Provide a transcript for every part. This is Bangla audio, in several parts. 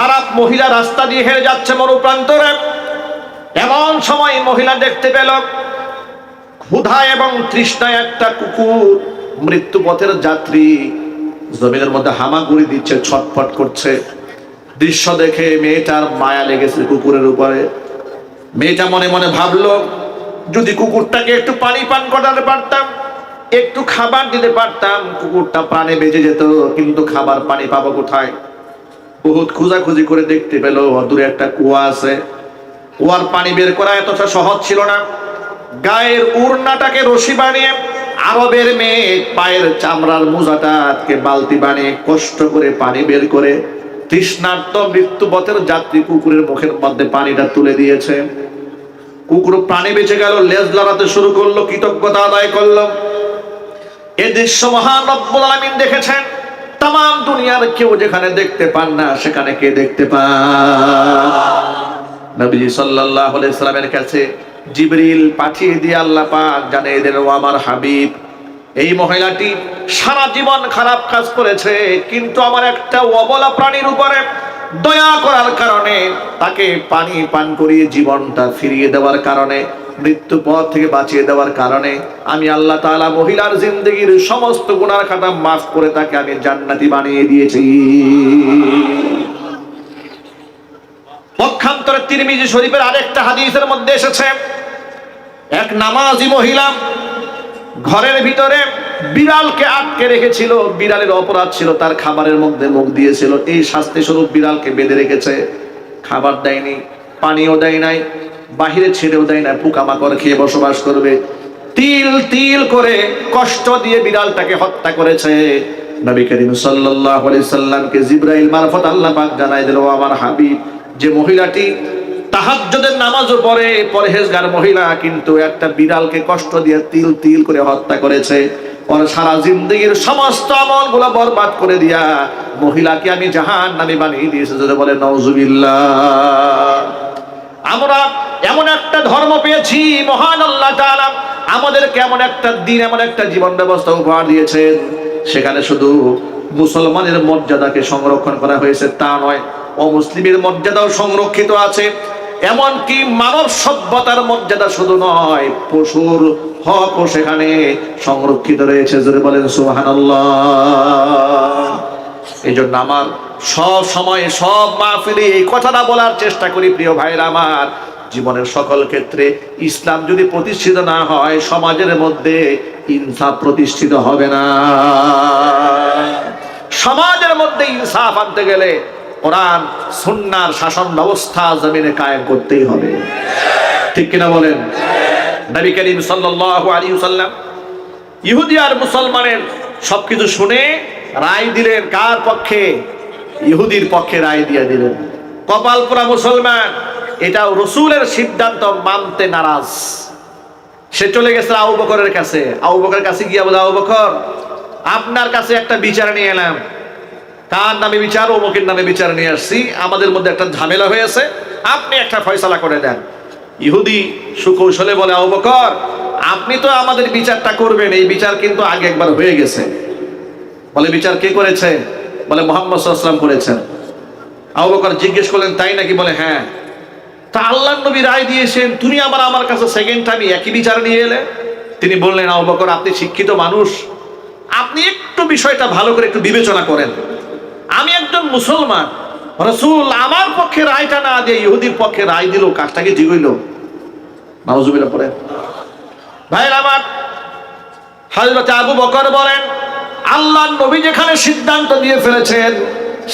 খারাপ মহিলা রাস্তা দিয়ে হেঁটে যাচ্ছে মরুপ্রান্তরে। এমন সময় মহিলা দেখতে পেল ক্ষুধা এবং তৃষ্ণায় একটা কুকুর, মৃত্যুপথের যাত্রী, জমিনের মধ্যে হামাগুড়ি দিচ্ছে, ছটফট করছে। দৃশ্য দেখে মেয়েটার মায়া লেগেছে কুকুরের উপরে। মেয়েটা মনে মনে ভাবলো, যদি কুকুরটাকে একটু পানি পান করাতে পারতাম, একটু খাবার দিতে পারতাম, কুকুরটা প্রাণে বেঁচে যেত। কিন্তু খাবার পানি পাবো কোথায়? বহুত খোঁজাখুঁজি করে দেখতে পেল দূরে একটা কুয়া আছে। কুয়ার পানি বের করা এতটা সহজ ছিল না। গায়ের উড়নাটাকে রশি বানিয়ে, আরবের মেয়ে পায়ের চামড়ার মোজাটাকে বালতি বানিয়ে কষ্ট করে পানি বের করে তৃষ্ণার্ত মৃত্যুপথের যাত্রী কুকুরের মুখের মধ্যে পানিটা তুলে দিয়েছে। কুকুর প্রাণে বেঁচে গেল, লেজ লড়াতে শুরু করলো, কৃতজ্ঞতা আদায় করলো। এ দৃশ্য মহান রব্বুল আলামিন দেখেছেন। তাম দুনিয়ার কেউ যেখানে দেখতে পান না, সেখানে কে দেখতে পান? নবীজি সাল্লাল্লাহু আলাইহি সাল্লামের কাছে জিবরিল পাঠিয়ে দিয়ে আল্লাহ পাক জানিয়ে দিলেন, ও আমার হাবিব, এই মহিলাটি সারা জীবন খারাপ কাজ করেছে, কিন্তু আমার একটা অবলা প্রাণীর উপরে দয়া করার কারণে, তাকে পানি পান করিয়ে জীবনটা ফিরিয়ে দেওয়ার কারণে, মৃত্যু পথ থেকে বাঁচিয়ে দেওয়ার কারণে আমি আল্লাহ তাআলা মহিলার জিন্দেগির সমস্ত গুনাহ খাতা মাফ করে তাকে আমি জান্নাতি বানিয়ে দিয়েছি। পক্ষান্তরে তিরমিজি শরীফের আরেকটা হাদিসের মধ্যে এসেছে, এক নামাজি মহিলা ঘরের ভিতরে বিড়ালকে আটকে রেখেছিল। বিড়ালের অপরাধ ছিল, তার খাবারের মধ্যে মুখ দিয়েছিল। এই শাস্তি স্বরূপ বিড়ালকে বেঁধে রেখেছে, খাবার দেয়নি, পানিও দেয় নাই, বাহিরে ছেড়েও দেয় না, পোকামাকড় খেয়ে বসবাস করবে। তিল তিল করে কষ্ট দিয়ে বিড়ালটাকে হত্যা করেছে। নবী করিম সাল্লাল্লাহু আলাইহি সাল্লামকে জিবরাইল মারফত আল্লাহ পাক জানাই দিল, আমার হাবিব, যে মহিলাটি তাহাজ্জুদের নামাজও পড়ে, পরহেজগার মহিলা, কিন্তু একটা বিড়ালকে কষ্ট দিয়ে তিল তিল করে হত্যা করেছে, ওর সারা জিন্দেগীর সমস্ত আমলগুলো বরবাদ করে দিয়া মহিলাকে আমি জাহান্নামী বানিয়ে দিয়েছি। যদি বলে নাউজুবিল্লাহ। আমরা এমন একটা ধর্ম পেয়েছি, মহান আল্লাহ তাআলা আমাদেরকে এমন একটা দিন, এমন একটা জীবন ব্যবস্থা উপহার দিয়েছেন, সেখানে শুধু মুসলমানের মর্যাদাকে সংরক্ষণ করা হয়েছে তা নয়, অমুসলিমের মর্যাদাও সংরক্ষিত আছে। এমনকি মানব সভ্যতার মর্যাদা শুধু নয়, পশুর হকও সেখানে সংরক্ষিত রয়েছে। যদি বলেন সুবহানাল্লাহ। এই জন্য আমার সব সময় সব মাহফিলে এই কথাটা বলার চেষ্টা করি, প্রিয় ভাইরা আমার, জীবনের সকল ক্ষেত্রে ইসলাম যদি প্রতিষ্ঠিত না হয়, সমাজের মধ্যে ইনসাফ প্রতিষ্ঠিত হবে না। সমাজের মধ্যে ইনসাফ আনতে গেলে কোরআন সুন্নাহর শাসন ব্যবস্থা জমিনে কায়েম করতেই হবে। ঠিক কিনা বলেন? নবী করিম সাল্লাল্লাহু আলাইহি ওয়াসাল্লাম ইহুদি আর মুসলমানের সবকিছু শুনে রায় দিলেন কার পক্ষে? ইহুদির পক্ষে রায় দিয়ে দিলেন। কপাল পোড়া মুসলমান, এটা রাসূলের সিদ্ধান্ত মানতে নারাজ। সে চলে গেছে আবু বকরের কাছে। আবু বকরের কাছে গিয়ে বলে, আবু বকর, আপনার কাছে একটা বিচার নিয়ে এলাম। কার নামে বিচার? অমুকের নামে বিচার নিয়ে আসছি, আমাদের মধ্যে একটা ঝামেলা হয়েছে, আপনি একটা ফয়সালা করে দেন। ইহুদি সুকৌশলে বলে, আবু বকর, আপনি তো আমাদের বিচারটা করবেন, এই বিচার কিন্তু আগে একবার হয়ে গেছে। বলে, বিচার কে করেছে? বলে, মুহাম্মদ সাল্লাল্লাহু আলাইহি ওয়াসাল্লাম করেছেন। আবু বকর জিজ্ঞেস করলেন, তাই নাকি? বলে, হ্যাঁ। তা আল্লাহর নবী রায় দিয়েছেন, তুমি আমার কাছে সেকেন্ড টাইম একই বিচার নিয়ে এলে? তিনি বললেন, আবু বকর, আপনি শিক্ষিত মানুষ, আপনি একটু বিষয়টা ভালো করে একটু বিবেচনা করেন। আমি একজন মুসলমান, রাসূল আমার পক্ষে রায়টা না দিয়ে ইহুদির পক্ষে রায় দিল, কাজটা কি ঠিক হইল? নাউজুবিল্লাহ পড়েন। ভাইরা আমার, হযরত আবু বকর বলেন, আল্লাহর নবী যেখানে সিদ্ধান্ত দিয়ে ফেলেছেন,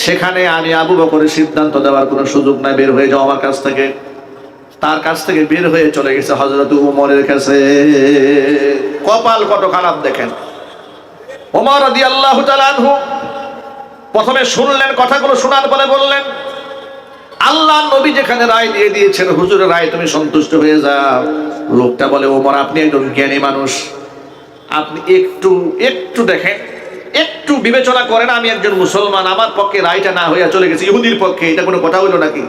সেখানে আমি আবু বকরের সিদ্ধান্ত দেওয়ার কোনো সুযোগ নাই, বের হয়ে যাও আমার কাছ থেকে। তার কাছ থেকে বের হয়ে চলে গেছে হযরত ওমরের কাছে। কপাল কত খারাপ দেখেন। ওমর রাদিয়াল্লাহু তাআলা আনহু প্রথমে শুনলেন, কথাগুলো শোনার পরে বললেন, আল্লাহর নবী যেখানে রায় দিয়ে দিয়েছেন, হুজুরের রায় তুমি সন্তুষ্ট হয়ে যাও। লোকটা বলে, ওমর, আপনি একজন জ্ঞানী মানুষ, আপনি একটু দেখেন, একটু বিবেচনা করেন, আমি একজন মুসলমান, আমার পক্ষে রায়টা না হইয়া চলে গেছে ইহুদির পক্ষে, এটা কোনো কথা হইল নাকি?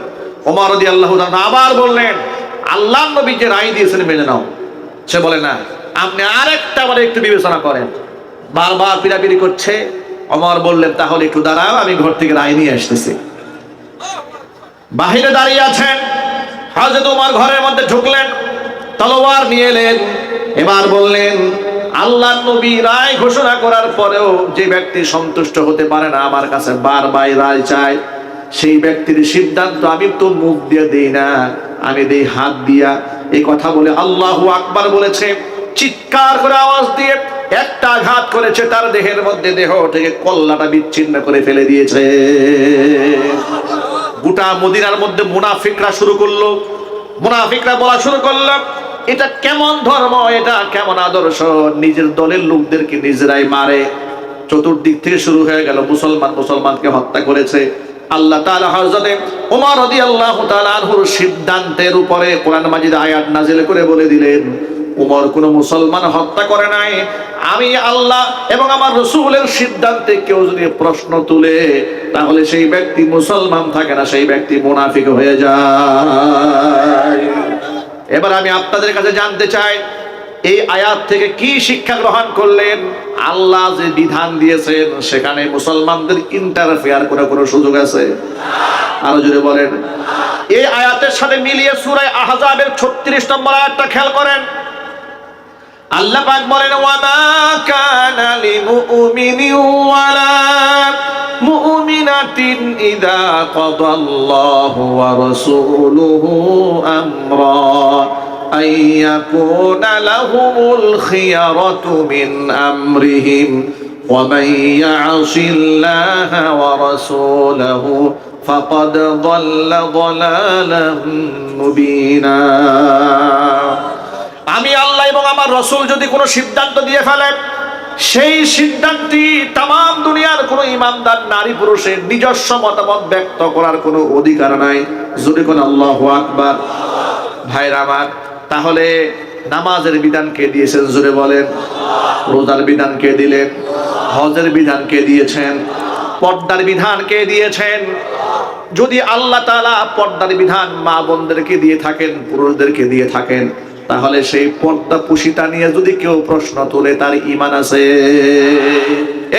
ওমর রাদিয়াল্লাহু তাআলা আবার বললেন, আল্লাহর নবী যে রায় দিয়েছেন মেনে নাও। সে বলে, না, আপনি আরেকটা বার একটু বিবেচনা করেন। বারবার পিড়াপিড়ি করছে। ওমর বললেন, তাহলে একটু দাঁড়াও, আমি ঘর থেকে রায় নিয়ে আসতেছি। বাহিরে দাঁড়িয়ে আছেন। হযরত ওমর ঘরের মধ্যে ঢুকলেন, তলোয়ার নিয়ে এলেন। এবার বললেন, আল্লাহর নবী রায় ঘোষণা করার পরেও যে ব্যক্তি সন্তুষ্ট হতে পারে না, আমার কাছে বারবার রায় চায়, সেই ব্যক্তির সিদ্ধান্ত আমি তো মুখ দিয়ে দেই না, আমি দেই হাত দিয়া। এই কথা বলে আল্লাহু আকবার বলেছে, চিৎকার করে আওয়াজ দিয়ে একটা আঘাত করেছে, তার দেহের মধ্যে দেহ থেকে কল্লাটা বিচ্ছিন্ন করে ফেলে দিয়েছে। গোটা মদিনার মধ্যে মুনাফিকরা শুরু করলো, মুনাফিকরা বলা শুরু করলো, এটা কেমন ধর্ম, এটা কেমন আদর্শ, নিজের দলের লোকদেরকে নিজেরাই মারে। চতুর্দিক থেকে শুরু হয়ে গেল, মুসলমান মুসলমানকে হত্যা করেছে। আল্লাহ তাআলা হযরতে ওমর রাদিয়াল্লাহু তাআলা আনহুর সিদ্ধান্তের উপরে কোরআন মাজিদ আয়াত নাযিল করে বলে দিলেন, ওমর কোন মুসলমান হত্যা করে নাই। আমি আল্লাহ এবং আমার রাসূলের সিদ্ধান্তে কেউ যদি প্রশ্ন তুলে, তাহলে সেই ব্যক্তি মুসলমান থাকে না, সেই ব্যক্তি মুনাফিক হয়ে যায়। এবার আমি আপনাদের কাছে জানতে চাই, এই আয়াত থেকে কি শিক্ষা গ্রহণ করলেন? আল্লাহ যে বিধান দিয়েছেন সেখানে মুসলমানদের ইন্টারফেয়ার করার কোনো সুযোগ আছে? আরো জোরে বলেন। এই আয়াতের সাথে মিলিয়ে সূরা আহজাবের 36 নম্বর আয়াতটা খেয়াল করেন। আল্লাহ পাক বলেন, ওয়া মা কানা লিমুমিনিন ওয়ালা মুমিনাতিন ইযা কাদাল্লাহু ওয়া রাসূলুহু আমরা আইয়াকুনা লাহুমুল খিয়ারাতু মিন আমরিহিম ওয়া মান ইয়াসিল্লাহা ওয়া রাসূলাহু ফাকাদ দাল্লা দালালাম মুবিনা। আমি আল্লাহ এবং আমার রাসূল যদি কোনো সিদ্ধান্ত দিয়ে ফেলেন, সেই সিদ্ধান্তটি তামাম দুনিয়ার কোনো ইমানদার নারী পুরুষের নিজস্ব মতামত ব্যক্ত করার কোনো অধিকার নাই। যদি কোন আল্লাহু আকবার। ভাইরা আমার, তাহলে নামাজের বিধান কে দিয়েছেন? জোরে বলেন। রোজার বিধান কে দিলেন? হজের বিধান কে দিয়েছেন? পর্দার বিধান কে দিয়েছেন? যদি আল্লাহ তাআলা পর্দার বিধান মা বোনদেরকে দিয়ে থাকেন, পুরুষদেরকে দিয়ে থাকেন, তাহলে সেই পর্দা পুশিতা নিয়ে যদি কেউ প্রশ্ন তোলে, তার ঈমান আছে?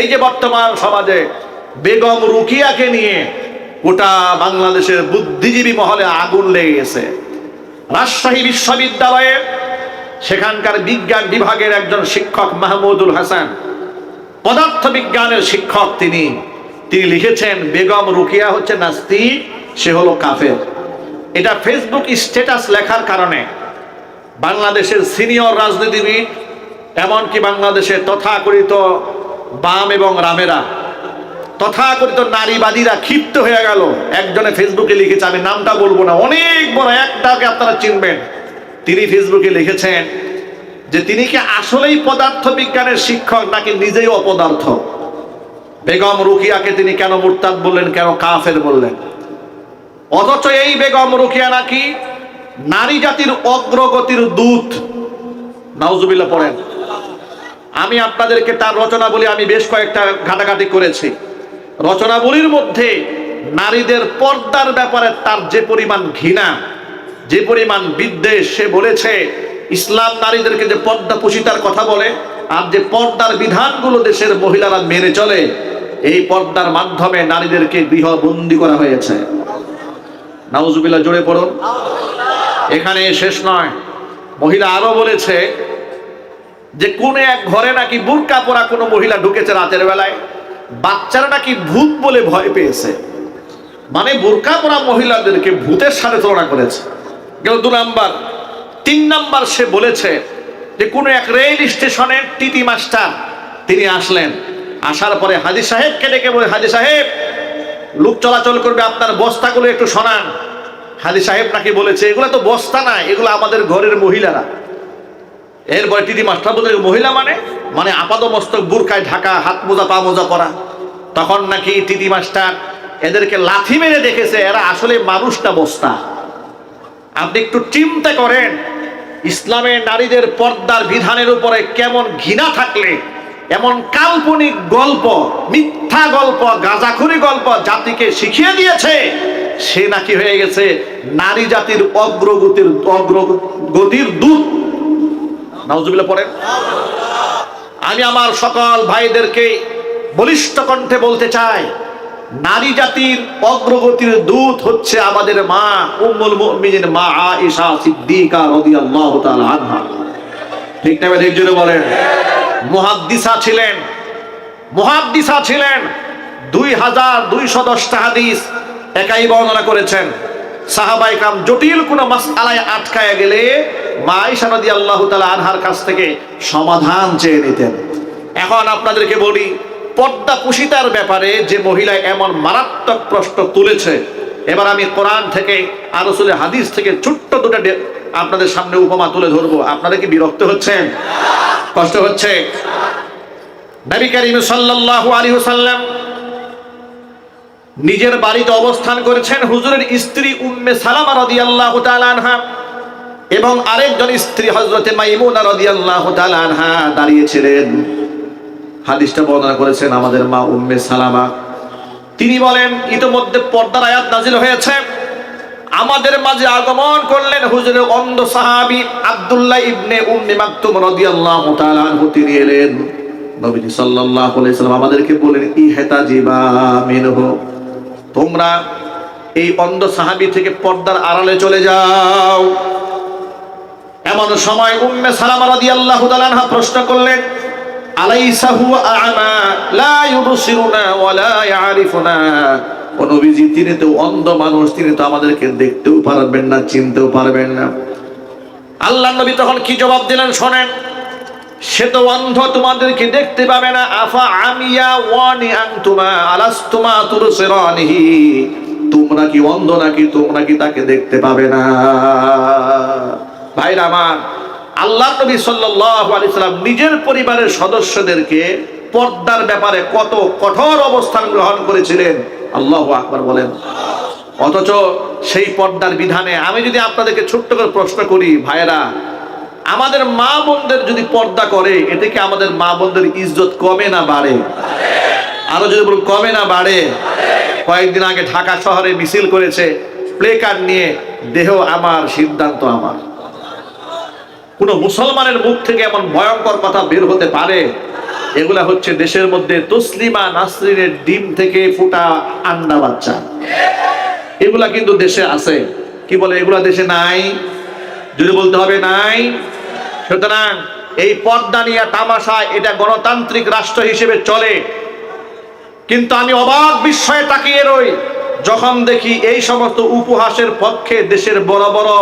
এই যে বর্তমান সমাজে বেগম রুকিয়াকে নিয়ে গোটা বাংলাদেশের বুদ্ধিজীবী মহলে আগুন লেগে গেছে। রাজশাহী বিশ্ববিদ্যালয়ে সেখানকার বিজ্ঞান বিভাগের একজন শিক্ষক মাহমুদুল হাসান, পদার্থ বিজ্ঞানের শিক্ষক, তিনি লিখেছেন বেগম রুকিয়া হচ্ছে নাস্তিক, সে হলো কাফের। এটা ফেসবুক স্ট্যাটাস লেখার কারণে বাংলাদেশের সিনিয়র রাজনীতিবিদ, এমনকি বাংলাদেশের তথাকথিত বাম এবং রামেরা, তথাকথিত নারীবাদীরা ক্ষিপ্ত হয়ে গেল। একজনে ফেসবুকে লিখেছে, আমি নামটা বলবো না, অনেক বড় একটাকে আপনারা চিনবেন। তিনি ফেসবুকে লিখেছেন যে তিনি কি আসলেই পদার্থ বিজ্ঞানের শিক্ষক নাকি নিজেই অপদার্থ। বেগম রুকিয়াকে তিনি কেন মুরতাদ বললেন, কেন কাফের বললেন? অথচ এই বেগম রুকিয়া নাকি নারী জাতির অগ্রগতির দূত। নাউজুবিল্লাহ পড়েন। আমি আপনাদেরকে তার রচনাবলী আমি বেশ কয়েকটা ঘাটাঘাটি করেছি। রচনাবলীর মধ্যে নারীদের পর্দার ব্যাপারে তার যে পরিমাণ ঘৃণা, যে পরিমাণ বিদ্বেষ, সে বলেছে ইসলাম নারীদেরকে যে পর্দা পুশিতার কথা বলে, আর যে পর্দার বিধানগুলো দেশের মহিলারা মেনে চলে, এই পর্দার মাধ্যমে নারীদেরকে গৃহবন্দী করা হয়েছে। নাউজুবিল্লাহ, জোরে পড়ুন। এখানে শেষ নয়, মহিলা আরো বলেছে যে কোন এক ঘরে নাকি বুরকা পরা কোনো মহিলা ঢুকেছে রাতের বেলায়, বাচ্চারা নাকি ভূত বলে ভয় পেয়েছে। মানে বুরকা পরা মহিলাদেরকে ভূতের সাথে তুলনা করেছে। গেল 2 নাম্বার। 3 নাম্বার, সে বলেছে যে কোন এক রেল স্টেশনের টিটি মাস্টার তিনি আসলেন, আসার পরে হাজী সাহেবকে ডেকে বলে, হাজী সাহেব, লোক চলাচল করবে, আপনার বস্তাগুলো একটু সরান। হাজী সাহেব নাকি বলেছে, এগুলো তো বস্তা না, এগুলো আমাদের ঘরের মহিলারা। এরপরে টিটি মাস্টার বলতে, মহিলা মানে আপাদ মস্তক বুরকায় ঢাকা, হাত মোজা পা মোজা পরা। তখন নাকি টিটি মাস্টার এদেরকে লাথি মেরে দেখেছে এরা আসলে মানুষ না বস্তা। আপনি একটু চিন্তা করেন, ইসলামে নারীদের পর্দার বিধানের উপরে কেমন ঘৃণা থাকলে এমন কাল্পনিক গল্প, মিথ্যা গল্প, গাঁজাখুরি গল্প জাতিকে শিখিয়ে দিয়েছে, সে নাকি হয়ে গেছে নারী জাতির অগ্রগতির দূত। নাউজুবিল্লাহ পড়েন। আমি আমার সকল ভাইদেরকে বলিষ্ঠ কণ্ঠে বলতে চাই, নারী জাতির অগ্রগতির দূত হচ্ছে আমাদের মা উম্মুল মুমিনিন মা আয়েশা সিদ্দিকা রাদিয়াল্লাহু তাআলা আনহা। ঠিক না ঠিক জোরে বলেন। মুহাদ্দিসা ছিলেন 2210টা হাদিস একাই বর্ণনা করেছেন। সাহাবায়ে کرام জটিল কোন মাসআলায় আটকায়া গেলে মা আয়েশা রাদিয়াল্লাহু তাআলা আনহার কাছ থেকে সমাধান চেয়ে নিতেন। এখন আপনাদেরকে বলি, পর্দা কুশিতার ব্যাপারে যে মহিলা এমন মারাত্মক প্রশ্ন তুলেছে, এবার আমি কোরআন থেকে আর রাসূলের হাদিস থেকে ছোট্ট দুটো আপনাদের সামনে উপমা তুলে ধরবো। আপনারা কি বিরক্ত হচ্ছেন? কষ্ট হচ্ছে? নবী করিম সাল্লাল্লাহু আলাইহি ওয়াসাল্লাম নিজের বাড়িতে অবস্থান করেছেন। হুজুরের স্ত্রী উম্মে সালামা রাদিয়াল্লাহু তাআলা আনহা এবং আরেকজন স্ত্রী হযরতে মাইমুনা রাদিয়াল্লাহু তাআলা আনহা দাঁড়িয়েছিলেন। হাদিসটা বর্ণনা করেছেন আমাদের মা উম্মে সালামা। তিনি বলেন, ইতোমধ্যে পর্দার আয়াত নাজিল হয়েছে। আমাদের মাঝে আগমন করলেন হুজুরের অন্ধ সাহাবী আব্দুল্লাহ ইবনে উম্মে মাকতুম রাদিয়াল্লাহু তাআলা আনহু। তিনি এলেন, নবীজি সাল্লাল্লাহু আলাইহি সাল্লাম আমাদেরকে বলেন, ইহতাজিবা মিনহু, তোমরা এই অন্ধ সাহাবী থেকে পর্দার আড়ালে চলে যাও। এমন সময় উম্মে সালামা রাদিয়াল্লাহু তাআলা আনহা প্রশ্ন করলেন, আলাইসা হুয়া আ'মা লা ইউবসিরুনা ওয়া লা ইয়ারিফুনা, ও নবীজি তিনি তো অন্ধ মানুষ, তিনি তো আমাদেরকে দেখতেও পারবেন না, চিনতেও পারবেন না। আল্লাহর নবী তখন কি জবাব দিলেন শোনেন, সে তো অন্ধ, তোমাদেরকে দেখতে পাবে না। আফা আমিয়া ওয়ানি আনতুমা আলাস্তুমা তুরসিরানিহি, তোমরা কি অন্ধ নাকি তোমরা কি তাকে দেখতে পাবে না? ভাইরা আমার, আল্লাহর নবী সাল্লাল্লাহু আলাইহি সাল্লাম নিজের পরিবারের সদস্যদেরকে পর্দার ব্যাপারে কত কঠোর অবস্থান গ্রহণ করেছিলেন, আল্লাহু আকবার বলেন। অথচ সেই পর্দার বিধানে আমি যদি আপনাদেরকে ছোট্ট করে প্রশ্ন করি, ভাইরা আমাদের মা বোনদের যদি পর্দা করে, এতে কি আমাদের মা বোনদের ইজ্জত কমে না বাড়ে? আরো যদি বলুন, কমে না বাড়ে? কয়েকদিন আগে ঢাকা শহরে মিছিল করেছে প্লে কার্ড নিয়ে, দেহ আমার সিদ্ধান্ত আমার। কোন মুসলমানের মুখ থেকে এমন ভয়ঙ্কর কথা বের হতে পারে? এগুলা হচ্ছে দেশের মধ্যে তসলিমা নাসরিনের ডিম থেকে ফুটা আন্ডা বাচ্চা। এগুলা কিন্তু দেশে আছে। কি বলে, এগুলা দেশে নাই? যদি বলতে হবে নাই। সুতরাং এই পর্দা নিয়ে তামাশা, এটা গণতান্ত্রিক রাষ্ট্র হিসেবে চলে। কিন্তু আমি অবাক বিস্ময়ে তাকিয়ে রই যখন দেখি এই সমস্ত উপহাসের পক্ষে দেশের বড় বড়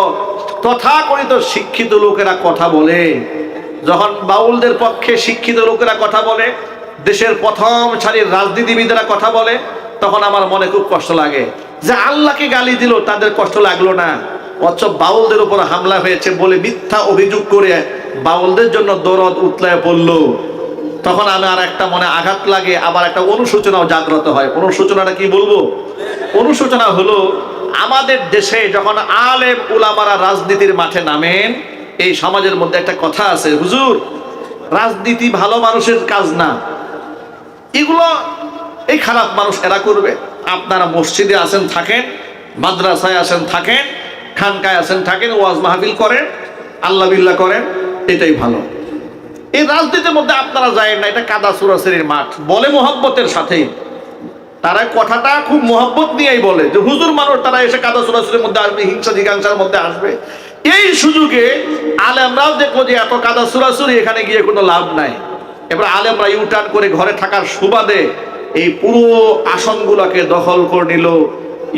তথাকথিত শিক্ষিত লোকেরা কথা বলে। যখন বাউলদের পক্ষে শিক্ষিত লোকেরা কথা বলে, দেশের প্রথম সারির রাজনীতিবিদেরা কথা বলে, তখন আমার মনে খুব কষ্ট লাগে যে আল্লাহকে গালি দিল, তাদের কষ্ট লাগলো না, অথচ বাউলদের উপর হামলা হয়েছে বলে মিথ্যা অভিযোগ করে বাউলদের জন্য দরদ উতলায় পড়লো। তখন আমার একটা মনে আঘাত লাগে, আবার একটা অনুশোচনাও জাগ্রত হয়। অনুশোচনাটা কি বলবো? অনুশোচনা হলো, আমাদের দেশে যখন আলেম উলামারা রাজনীতির মাঠে নামেন, এই সমাজের মধ্যে একটা কথা আছে, হুজুর রাজনীতি ভালো মানুষের কাজ না, এগুলো এই খারাপ মানুষ এরা করবে। আপনারা মসজিদে আছেন থাকেন, মাদ্রাসায় আছেন থাকেন, খানকায় আছেন থাকেন, ওয়াজ মাহফিল করেন, আল্লাহ বিল্লাহ করেন, এটাই ভালো। এই রাজনীতির মধ্যে আপনারা যায় না, এটা কাদা সুরাসেরির মাঠ বলে মোহাব্বতের সাথে। তারা কথাটা খুব মোহাব্বত নিয়েই বলে যে হুজুর মানুষ, তারা এসে কাদা সুরাসেরির মধ্যে আসবে, হিংসা জিজ্ঞাসার মধ্যে আসবে। এই সুযোগে আলেমরাও দেখলো যে এত কাদা সুরাসুরি, এখানে গিয়ে কোনো লাভ নাই। এবার আলেমরা ইউটার্ন করে ঘরে থাকার সুবাদে এই পুরো আসনগুলোকে দখল করে নিল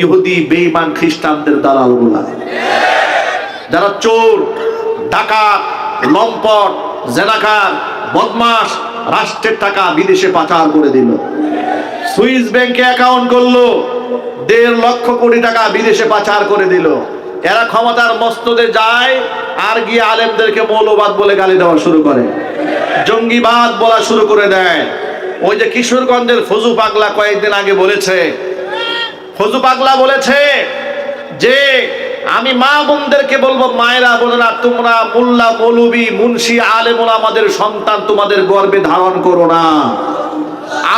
ইহুদি বেঈমান খ্রিস্টানদের দালালগুলা, যারা চোর, ডাকাত, লম্পট, জেনাকার, বদমাশ, রাষ্ট্রের টাকা বিদেশে পাচার করে দিল। সুইস ব্যাংকে অ্যাকাউন্ট করলো, 1.5 লক্ষ কোটি টাকা বিদেশে পাচার করে দিল। এরা ক্ষমতার মস্তদে যায় আর গিয়ে আলেমদেরকে মৌলবাদ বলে গালি দেওয়া শুরু করে, জঙ্গিবাদ বলা শুরু করে দেয়। ওই যে কিশোরগঞ্জের ফজু পাগলা কয়েকদিন আগে বলেছে, ফজু পাগলা বলেছে যে আমি মা বোনদেরকে বলবো, মায়েরা বোনেরা, তোমরা মোল্লা মৌলবি মুন্সি আলেম ওলামাদের সন্তান তোমাদের গর্বে ধারণ করো না।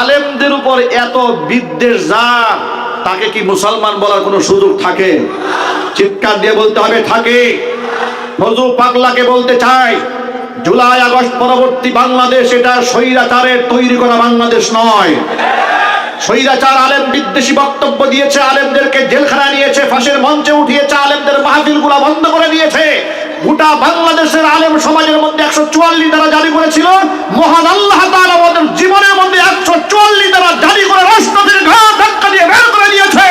আলেমদের উপর এত বিদ্বেষ যার, তাকে কি মুসলমান বলার কোনো সুযোগ থাকে? চিৎকার দিয়ে বলতে হবে থাকে। ফজু পাগলাকে বলতে চাই, জুলাই আগস্ট পরবর্তী বাংলাদেশ এটা স্বৈরাচারের তৈরি করা বাংলাদেশ নয়। স্বৈরাচার আলেম বিদ্বেষী বক্তব্য দিয়েছে, আলেমদেরকে জেলখানা নিয়েছে, ফাঁসির মঞ্চে উঠিয়েছে, আলেমদের মাহফিলগুলো বন্ধ করে দিয়েছে। গোটা বাংলাদেশের আলেম সমাজের মধ্যে 144 ধারা জারি করেছিল, মহান আল্লাহ তাআলা আমাদের জীবনের মধ্যে 144 ধারা জারি করে রাষ্ট্রপতির ঘাড় ধাক্কা দিয়ে বের করে দিয়েছে।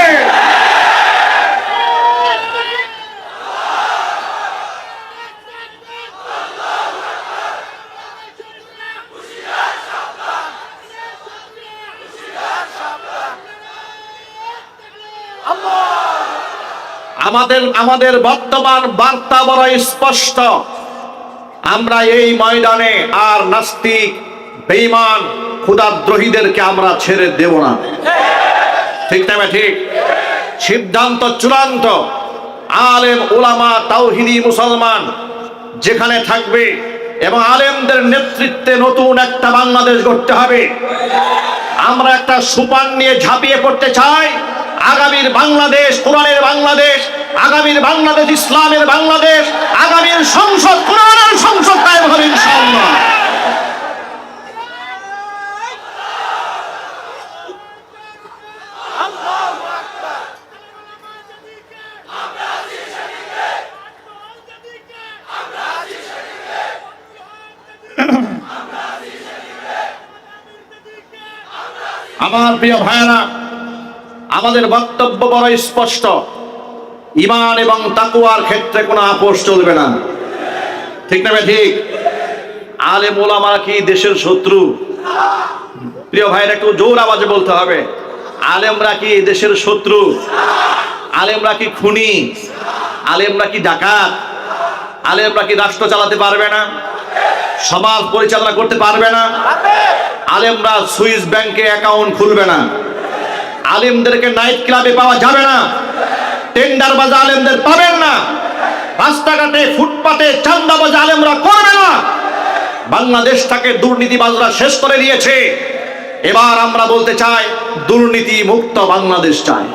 আমাদের বর্তমান বার্তা বড় স্পষ্ট। আমরা এই ময়দানে আর নাস্তিক, বেঈমান, খোদাদ্রোহীদেরকে আমরা ছেড়ে দেব না। ঠিক না ঠিক? সিদ্ধান্ত চূড়ান্ত। আলেম ওলামা তাওহীদি মুসলমান যেখানে থাকবে এবং আলেমদের নেতৃত্বে নতুন একটা বাংলাদেশ গড়তে হবে। আমরা একটা সুপার নিয়ে ঝাঁপিয়ে পড়তে চাই। আগামীর বাংলাদেশ কোরআনের বাংলাদেশ, আগামীর বাংলাদেশ ইসলামের বাংলাদেশ, আগামীর সংসদ কোরআনের সংসদ কায়েম হবে ইনশাআল্লাহ। আমার প্রিয় ভাইরা, আমাদের বক্তব্য বড় স্পষ্ট। ঈমান এবং তাকওয়ার ক্ষেত্রে কোনো আপোষ চলবে না। ঠিক না ঠিক? আলেম ওলামা কি দেশের শত্রু? প্রিয় ভাইরা, একটু জোর আওয়াজে বলতে হবে। আলেমরা কি দেশের শত্রু? আলেমরা কি খুনি? আলেমরা কি ডাকাত? আলেমরা কি রাষ্ট্র চালাতে পারবে না? সমাজ পরিচালনা করতে পারবে না? আলেমরা সুইস ব্যাংকে অ্যাকাউন্ট খুলবে না। আলেমদেরকে নাইট ক্লাবে পাওয়া যাবে না। টেন্ডার বাজা আলেমদের পাবেন না। রাস্তাঘাটে ফুটপাতে চাঁদাবাজ আলেমরা করবে না। বাংলাদেশটাকে দুর্নীতিবাজরা শেষ করে দিয়েছে। এবার আমরা বলতে চাই, দুর্নীতি মুক্ত বাংলাদেশ চাই।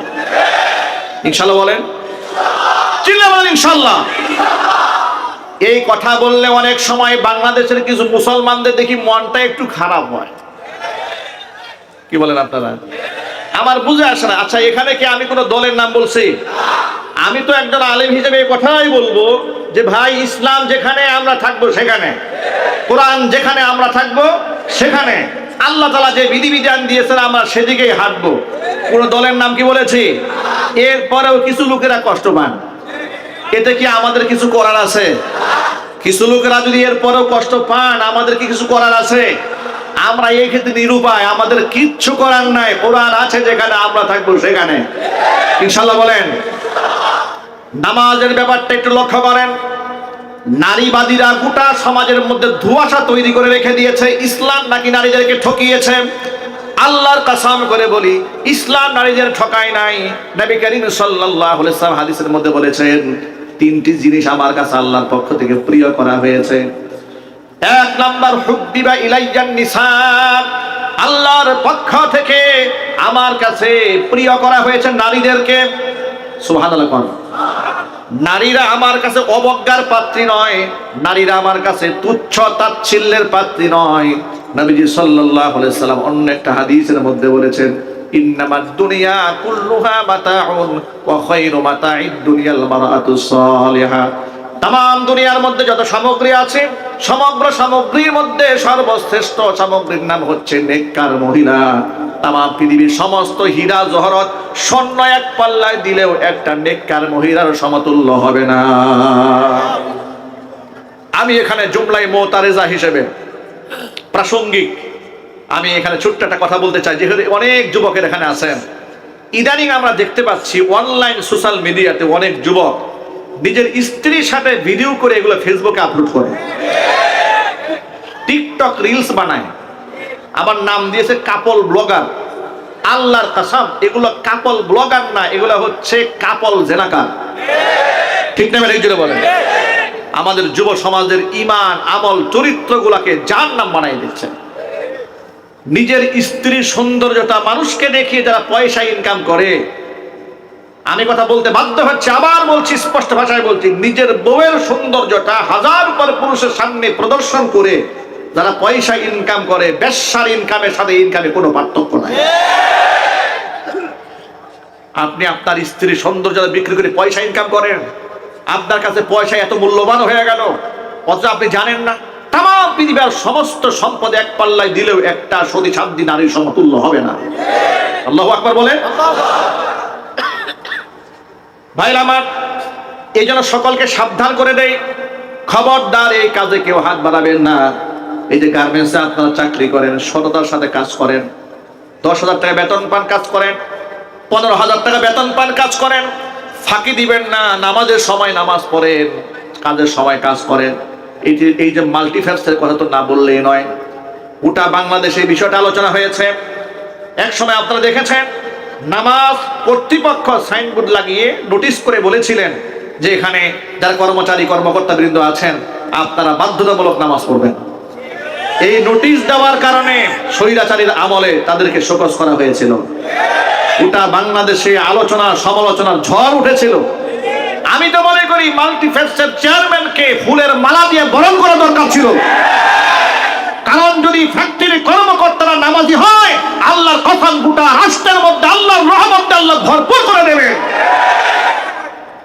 ইনশাআল্লাহ বলেন, চিল্লা বলেন ইনশাআল্লাহ। এই কথা বললে অনেক সময় বাংলাদেশের কিছু মুসলমানদের দেখি মনটা একটু খারাপ হয়। কি বলেন আপনারা? আমার বুঝে আসে না। আচ্ছা, এখানে কি আমি কোনো দলের নাম বলছি? আমি তো একজন আলেম হিসেবে এই কথাই বলবো যে ভাই, ইসলাম যেখানে আমরা থাকবো সেখানে, কোরআন যেখানে আমরা থাকবো সেখানে, আল্লাহ তাআলা যে বিধিবিধান দিয়েছেন আমরা সেদিকেই হাঁটবো। কোন দলের নাম কি বলেছি? এরপরেও কিছু লোকেরা কষ্ট পান। এতে কি আমাদের কিছু করার আছে? কিছু লোকেরা যদি এরপরেও কষ্ট পান, আমাদের কি কিছু করার আছে? আমরা এই ক্ষেত্রে নিরুপায়, আমাদের কিচ্ছু করার নাই। কোরআন আছে যেখানে, আমরা থাকবো সেখানে ইনশাআল্লাহ বলেন। নামাজের ব্যাপারটা একটু লক্ষ্য করেন। নারীবাদীরা গোটা সমাজের মধ্যে ধোঁয়াশা তৈরি করে রেখে দিয়েছে। ইসলাম নাকি নারীদেরকে ঠকিয়েছে। আল্লাহর কসম করে বলি, ইসলাম নারীদের ঠকায় নাই। নবী করিম সাল্লাল্লাহু আলাইহি ওয়াসাল্লাম হাদিসের মধ্যে বলেছেন, তিনটি জিনিস আমার কাছে আল্লাহর পক্ষ থেকে প্রিয় করা হয়েছে। এক নাম্বার, হুব্বিবা ইলাইয়ান নিসা, আল্লাহর পক্ষ থেকে আমার কাছে প্রিয় করা হয়েছে নারীদেরকে। সুবহানাল্লাহ। নারীরা আমার কাছে অবজ্ঞার পাত্রী নয়, নারীরা আমার কাছে তুচ্ছ তাচ্ছিল্যের পাত্রী নয়। নবীজি সাল্লাল্লাহু আলাইহি ওয়াসাল্লাম অন্য একটা হাদিসের মধ্যে বলেছেন, ইন্নামাদ দুনিয়া কুল্লুহা মাতাউন ওয়া খায়রু মাতাইদ দুনিয়াল মারআতুস সালিহা। তাম দুনিয়ার মধ্যে যত সামগ্রী আছে, সমগ্র সামগ্রীর মধ্যে সর্বশ্রেষ্ঠ সামগ্রীর নাম হচ্ছে নেককার মহিলা। তাম পৃথিবীর সমস্ত হীরা জহরত স্বর্ণ এক পাল্লায় দিলেও একটা নেককার মহিলার সমতুল্য হবে না। আমি এখানে জুমলাই মোতারেজা হিসেবে প্রাসঙ্গিক আমি এখানে ছোট্ট একটা কথা বলতে চাই। যেহেতু অনেক যুবকের এখানে আছেন, ইদানিং আমরা দেখতে পাচ্ছি অনলাইন সোশ্যাল মিডিয়াতে অনেক যুবক নিজের স্ত্রীর সাথে ভিডিও করে এগুলো ফেসবুকে আপলোড করে, টিকটক রিলস বানায়। আমার নাম দিয়েছে কাপল ব্লগার। আল্লাহর কসম, এগুলো কাপল ব্লগার না, এগুলো হচ্ছে কাপল জেনাকার। ঠিক না? এই জন্য বলেন, আমাদের যুব সমাজের ঈমান, আমল, চরিত্রগুলোকে জাহান্নাম বানাই দিচ্ছে। নিজের স্ত্রীর সৌন্দর্যতা মানুষকে দেখিয়ে যারা পয়সা ইনকাম করে, আমি কথা বলতে বাধ্য হচ্ছে, আবার বলছি, স্পষ্ট ভাষায় বলছি, নিজের বউয়ের সৌন্দর্যটা হাজার পর পুরুষের সামনে প্রদর্শন করে যারা পয়সা ইনকাম করে, বেশ্যার ইনকামের সাথে ইনকামে কোনো পার্থক্য নাই। আপনি আপনার স্ত্রীর সৌন্দর্য বিক্রি করে পয়সা ইনকাম করেন, আপনার কাছে পয়সা এত মূল্যবান হয়ে গেল, অথচ আপনি জানেন না তাম পৃথিবীর সমস্ত সম্পদ এক পাল্লায় দিলেও একটা সতী সাধ্বী নারীর সমতুল্য হবে না। আল্লাহু আকবার বলেন। ভাইরা আমার, এই জন্য সকলকে সাবধান করে দেই, খবরদার এই কাজে কেউ হাত বাড়াবেন না। এই যে গার্মেন্টসে আপনারা চাকরি করেন, সততার সাথে কাজ করেন, 10,000 টাকা বেতন পান কাজ করেন, 15,000 টাকা বেতন পান কাজ করেন, ফাঁকি দিবেন না। নামাজের সময় নামাজ পড়েন, কাজের সময় কাজ করেন। এই যে মাল্টিফ্যাক্সের কথা তো না বললেই নয়। গোটা বাংলাদেশে এই বিষয়টা আলোচনা হয়েছে। এক সময় আপনারা দেখেছেন নামাজ কর্তৃপক্ষ সাইনবোর্ড লাগিয়ে নোটিশ করে বলেছিলেন যে এখানে যারা কর্মচারী কর্মকর্তা বৃন্দ আছেন আপনারা বাধ্যতামূলক নামাজ পড়বেন। এই নোটিশ দেওয়ার কারণে স্বৈরাচারীর আমলে তাদেরকে শোকজ করা হয়েছিল। গোটা বাংলাদেশে আলোচনা সমালোচনার ঝড় উঠেছিল। আমি তো মনে করি মাল্টিফ্যাক্সের চেয়ারম্যানকে ফুলের মালা দিয়ে বরণ করা দরকার ছিল। কারণ যদি ফ্যাক্টরি কর্মকর্তারা নামাজি হয়, আল্লাহর কসম গোটা রাষ্ট্রের মধ্যে আল্লাহর রহমত আল্লাহ ভরপুর করে দেবে।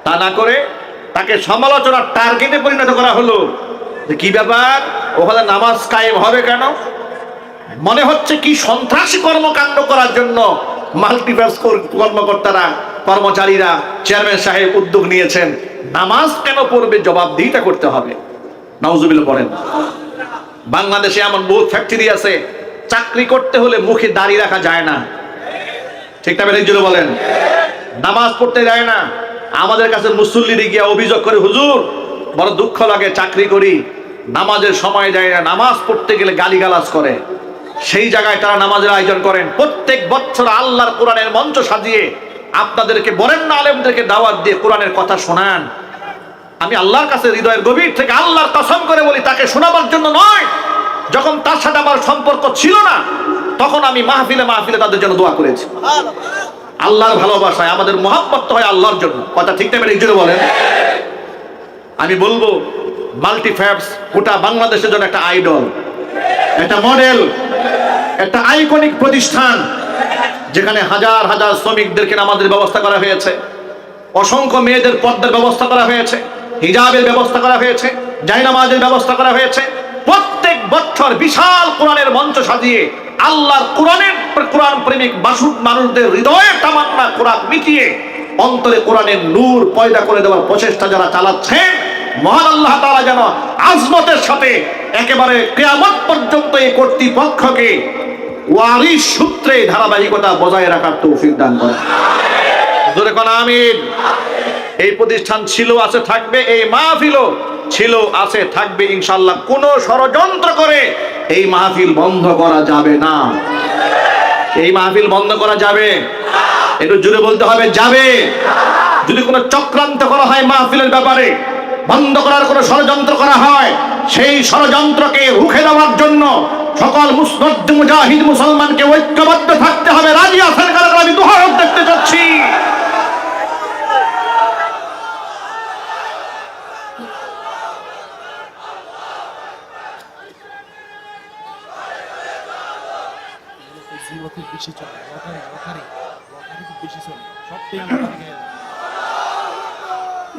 তা না করে তাকে সমালোচনার টার্গেটে পরিণত করা হলো। কি ব্যাপার, ওখানে নামাজ কায়েম হবে কেন? মনে হচ্ছে কি সন্ত্রাসী কর্মকাণ্ড করার জন্য মাল্টিফ্যাক্স কর্মকর্তারা কর্মচারীরা চেয়ারম্যান সাহেব উদ্যোগ নিয়েছেন। নামাজ কেন পড়বে জবাবদিহিতা করতে হবে। নাউজুবিল্লাহ পড়েন। বাংলাদেশে এমন বহু ফ্যাক্টরি আছে, চাকরি করতে হলে মুখে দাড়ি রাখা যায় না, ঠিক না? বেরিয়ে বলেন, নামাজ পড়তে যায় না। আমাদের কাছে মুসল্লিরা গিয়ে অভিযোগ করে, হুজুর বড় দুঃখ লাগে, চাকরি করি, নামাজের সময় যায় না, নামাজ পড়তে গেলে গালিগালাজ করে। সেই জায়গায় তারা নামাজের আয়োজন করেন। প্রত্যেক বছর আল্লাহর কোরআনের মঞ্চ সাজিয়ে আপনাদেরকে বরেণ্য আলেমদেরকে দাওয়াত দিয়ে কোরআনের কথা শোনান। আমি আল্লাহর কাছে হৃদয়ের গভীর থেকে আল্লাহর কসম করে বলি, তাকে শোনাবার জন্য নয়। যখন তার সাথে আমার সম্পর্ক ছিল না, তখন আমি মাহফিলে মাহফিলে তাদের জন্য দোয়া করেছি। আল্লাহর ভালোবাসায় আমাদের মহব্বত হয় আল্লাহর জন্য। কথা ঠিক না? এই জন্য বলেন। আমি বলবো মাল্টিফ্যাক্স গোটা বাংলাদেশের জন্য একটা আইডল, একটা মডেল, একটা আইকনিক প্রতিষ্ঠান, যেখানে হাজার হাজার শ্রমিকদেরকে নামাজের ব্যবস্থা করা হয়েছে, অসংখ্য মেয়েদের পর্দার ব্যবস্থা করা হয়েছে, হিজাবের ব্যবস্থা করা হয়েছে, জায়নামাজের ব্যবস্থা করা হয়েছে। প্রত্যেক বছর বিশাল কোরআনের মঞ্চ সাজিয়ে আল্লাহর কোরআন প্রেমিক বাসুদ মানুষদের হৃদয়ের তামান্না কোরআন মিটিয়ে অন্তরে কোরআনের নূর পয়দা করে দেওয়ার প্রচেষ্টা যারা চালাচ্ছেন, মহান আল্লাহ তাআলা যেন আজমতের সাথে একেবারে কিয়ামত পর্যন্ত এই কর্তৃপক্ষকে ওয়ারিশ সূত্রে ধারাবাহিকতা বজায় রাখার তৌফিক দান করেন। জোরে কোন আমিন। এই প্রতিষ্ঠান ছিল, আছে, থাকবে। এই মাহফিলও ছিল, আছে, থাকবে ইনশাআল্লাহ। কোন ষড়যন্ত্র করে এই মাহফিল বন্ধ করা যাবে না। এই মাহফিল বন্ধ করা যাবে, একটু জোরে বলতে হবে, যাবে। যদি কোনো চক্রান্ত করা হয় মাহফিলের ব্যাপারে, বন্ধ করার কোনো ষড়যন্ত্র করা হয়, সেই ষড়যন্ত্রকে রুখে দেওয়ার জন্য সকল মুজাহিদ মুসলমানকে ঐক্যবদ্ধ থাকতে হবে। রাজি আছেন কারা? আমি দুহাত দেখতে চাচ্ছি।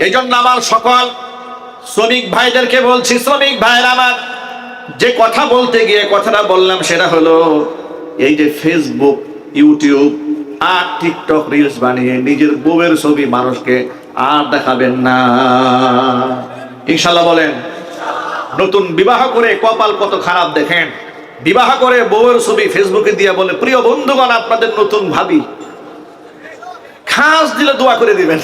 এই জন্য আমার সকল শ্রমিক ভাইদেরকে বলছি, শ্রমিক ভাইরা আমার, যে কথা বলতে গিয়ে কথাটা বললাম সেটা হলো এই যে ফেসবুক, ইউটিউব আর টিকটক রিলস বানিয়ে নিজের বউয়ের ছবি মানুষকে আর দেখাবেন না, ইনশাআল্লাহ বলেন। নতুন বিবাহ করে কপাল কত খারাপ দেখেন, বিবাহ করে বউয়ের ছবি ফেসবুকে দিয়ে বলে, প্রিয় বন্ধুগণ আপনাদের নতুন ভাবি, খাস দিলে দোয়া করে দিবেন।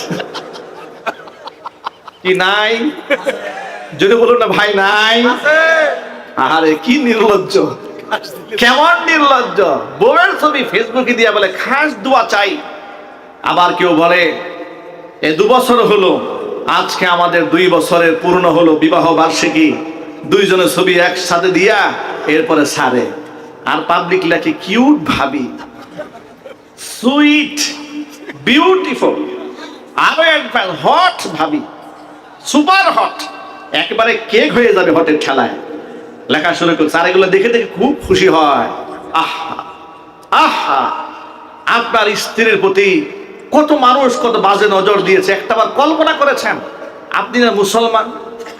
কি নাই? যদি বলুন না ভাই নাই। আরে কি নির্লজ্জ, কেমন নির্লজ্জ! বউয়ের ছবি ফেসবুকে দিয়ে বলে খাস দোয়া চাই। আবার কেউ বলে এই 2 বছর হলো, আজকে আমাদের 2 বছরের পূর্ণ হলো বিবাহ বার্ষিকী, দুইজনের ছবি একসাথে দিয়া এরপরে ছাড়ে। আর পাবলিক লেখে কিউট ভাবি, সুইট, বিউটিফুল, আরো অ্যাডভান্স, হট ভাবি, সুপার হট, একেবারে কেক হয়ে যাবে হটের খেলায়। লেখা শুরু করছে। আর এগুলো দেখে দেখে খুব খুশি হয়। আহা আহা, আপনার স্ত্রীর প্রতি কত মানুষ কত বাজে নজর দিয়েছে, একটাবার কল্পনা করেছেন? আপনি না মুসলমান,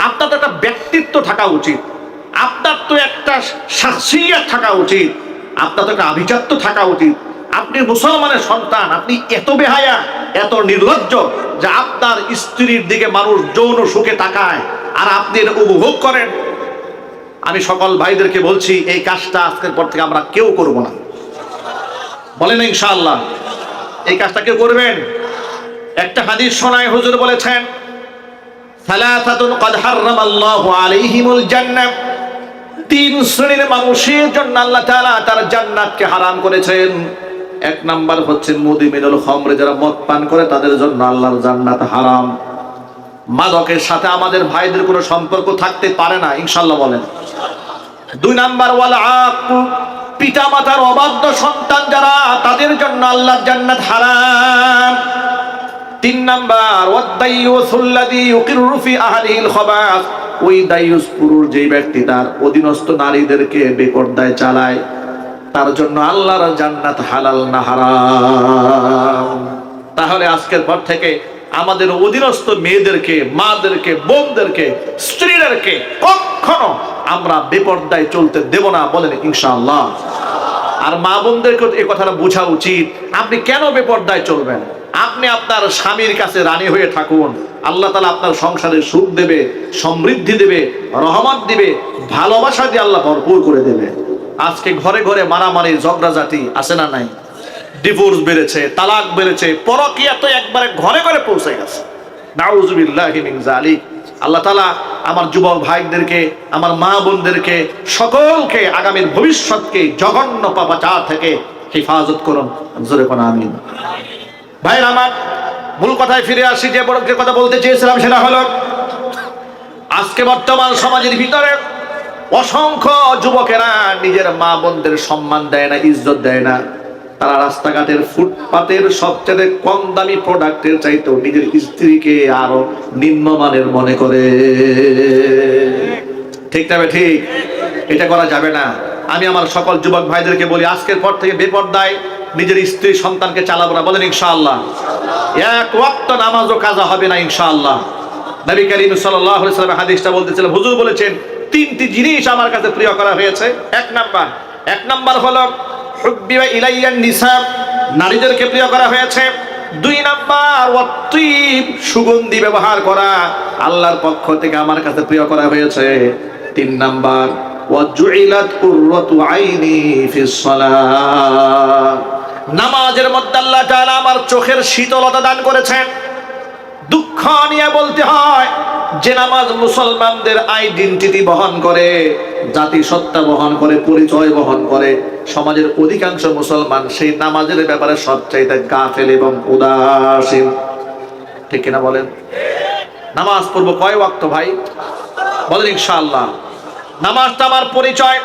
আপনার তো একটা ব্যক্তিত্ব থাকা উচিত, আপনার তো একটা শাখসিয়ত থাকা উচিত, আপনার তো একটা আভিজাত্য থাকা উচিত। আপনি মুসলমানের সন্তান, আপনি এত বেহায়া, এত নির্লজ্জ যে আপনার স্ত্রীর দিকে মানুষ যৌন সুখে তাকায় আর আপনি এটা উপভোগ করেন। আমি সকল ভাইদেরকে বলছি, এই কাজটা আজকের পর থেকে আমরা কেউ করব না। বলেন ইনশাআল্লাহ এই কাজটা কেউ করবেন? একটা হাদিস শোনায়, হুজুর বলেছেন, সালাসাতুন ক্বাদ হারামাল্লাহু আলাইহিমুল জান্নাহ, তিন শ্রেণীর মানুষের জন্য আল্লাহ তাআলা তার জান্নাতকে হারাম করেছেন। এক নাম্বার হচ্ছে মুদমিনুল খামর, যারা মদ পান করে তাদের জন্য আল্লাহর জান্নাত হারাম। মাদকের সাথে আমাদের ভাইদের কোনো সম্পর্ক থাকতে পারে না, ইনশাআল্লাহ বলেন। দুই নাম্বার ওয়াল আক, পিতা মাতার অবাধ্য সন্তান যারা, তাদের জন্য আল্লাহর জান্নাত হারাম। তিন নাম্বার ওয়াদাইয়ুসুল্লাযী ইউকিরু ফি আহলিহিল খাবাস, ওই দায়ুস পুরুষ যেই ব্যক্তি তার অধীনস্থ নারীদেরকে বেপরদায় চালায়, তার জন্য আল্লাহর জান্নাত হালাল না হারাম। তাহলে আজকের পর থেকে আমাদের অধীনস্থ মেয়েদেরকে, মাদেরকে, বোনদেরকে, স্ত্রীদেরকে কখনো আমরা বেপরদায় চলতে দেব না, বলেন ইনশাআল্লাহ। আর মা বোনদেরকে এই কথাটা বোঝা উচিত, আপনি কেন বেপরদায় চলবেন? আপনি আপনার স্বামীর কাছে রানী হয়ে থাকুন, আল্লাহ তাআলা আপনার সংসারে সুখ দেবে, সমৃদ্ধি দেবে, রহমত দিবে, ভালোবাসা দিয়ে আল্লাহ ভরপুর করে দেবে। আজকে ঘরে ঘরে মারামারি, ঝগড়াঝাটি আছে না নাই? ডিভোর্স বেড়েছে, তালাক বেড়েছে, পরকীয়া তো একবারে ঘরে ঘরে পৌঁছে গেছে। নাউযুবিল্লাহি মিন যালিক। আল্লাহ তাআলা আমার যুবক ভাইদেরকে, আমার মা বোনদেরকে, সকলকে আগামীর ভবিষ্যৎকে জঘন্য পাপাচার থেকে হেফাজত করুন, জোরে কোন আমিন। ভাইরা আমার, মূল কথায় ফিরে আসি। যে বড় কথা বলতে চেয়েছিলাম সেটা হলো, আজকে বর্তমান সমাজের ভিতরে অসংখ্য যুবকেরা নিজের মা বোনদের সম্মান দেয় না, ইজ্জত দেয় না। তারা রাস্তাঘাটের ফুটপাতের সবচেয়ে কম দামি প্রোডাক্টের চাইতেও নিজের স্ত্রীকে আরো নিম্নমানের মনে করে। ঠিক না ঠিক? এটা করা যাবে না। আমি আমার সকল যুবক ভাইদেরকে বলি, আজকের পর থেকে বেপরদায় নিজের স্ত্রী সন্তানকে চালাবো না, বলেন ইনশাআল্লাহ। এক ওয়াক্ত নামাজও কাজা হবে না ইনশাআল্লাহ। নবী করিম সাল্লাল্লাহু আলাইহি ওয়াসাল্লাম হাদিসটা বলতেছিলেন, হুজুর বলেছেন, তিনটি জিনিস আমার কাছে প্রিয় করা হয়েছে। এক নাম্বার হলো হুব্বিবা ইলাইয়ান নিসা, নারীদেরকে প্রিয় করা হয়েছে। দুই নাম্বার ওয়াত্তিব, সুগন্ধি ব্যবহার করা, আল্লাহর পক্ষ থেকে আমার কাছে প্রিয় করা হয়েছে। তিন নাম্বার ওয়াজুইলাত কুররাতু আইনি ফিস সালাহ, নামাজের মধ্যে আল্লাহ তাআলা আমার চোখের শীতলতা দান করেছেন। দুঃখ নিয়ে বলতে হয় যে নামাজ মুসলমানদের আইডেন্টিটি বহন করে, জাতিসত্তা বহন করে, পরিচয় বহন করে। সমাজের অধিকাংশ মুসলমান সেই নামাজের ব্যাপারে সবচাইতে গাফেল এবং উদাসীন। ঠিক কিনা বলেন? নামাজ পড়বো কয় ওয়াক্ত ভাই? বলেন ইনশাআল্লাহ। নামাজটা আমার পরিচয়।